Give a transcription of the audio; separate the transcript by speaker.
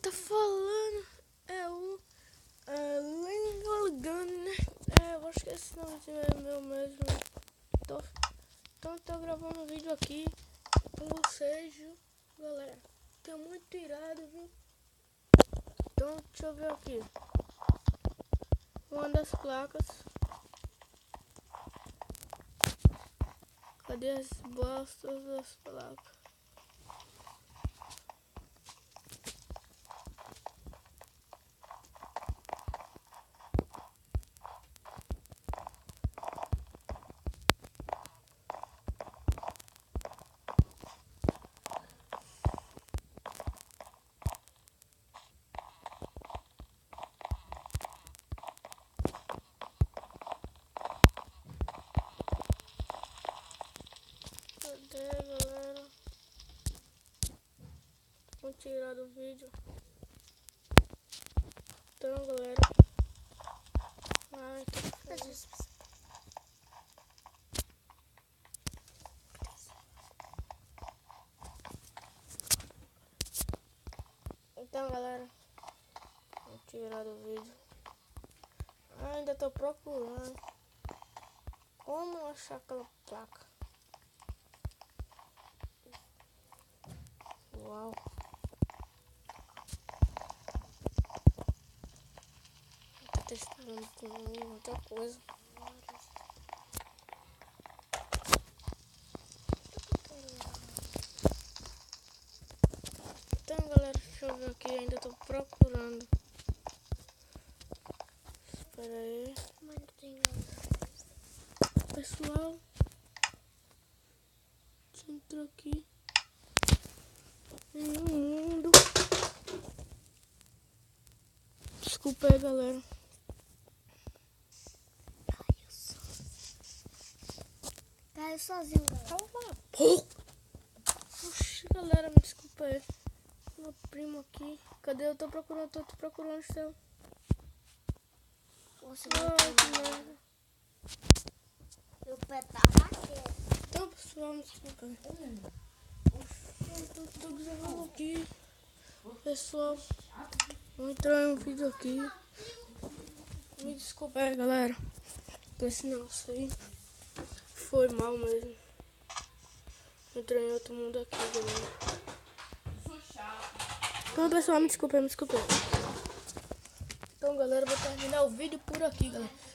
Speaker 1: tá falando é o Lincoln, né? Eu acho que esse nome é meu mesmo. Então tô gravando um vídeo aqui com vocês, viu, galera? Tá muito irado, viu? Então deixa eu ver aqui. Uma das placas. Cadê as bostas das placas? Cadê, galera? Vamos tirar do vídeo. Então, galera. Ai, que feio. Então, galera, vou tirar do vídeo. Ainda tô procurando como achar aquela placa. Uau. Tô testando com muita coisa. Então, galera, deixa eu ver aqui. Ainda tô procurando. Espera aí. Pessoal, deixa eu entrar aqui em um mundo. Desculpa aí, galera.
Speaker 2: Caiu sozinho, galera.
Speaker 1: Oxi, galera, me desculpa aí. Meu primo aqui. Cadê? Eu tô procurando o céu.
Speaker 2: Você
Speaker 1: Ai, que merda.
Speaker 2: Meu pé tá batendo.
Speaker 1: Então, pessoal, me desculpa aí. Eu tô gravando aqui. Pessoal, vou entrar em um vídeo aqui. Me desculpa aí, galera. Esse negócio aí foi mal mesmo. Entrei em outro mundo aqui, galera. Então, pessoal, me desculpa aí. Então, galera, vou terminar o vídeo por aqui, galera.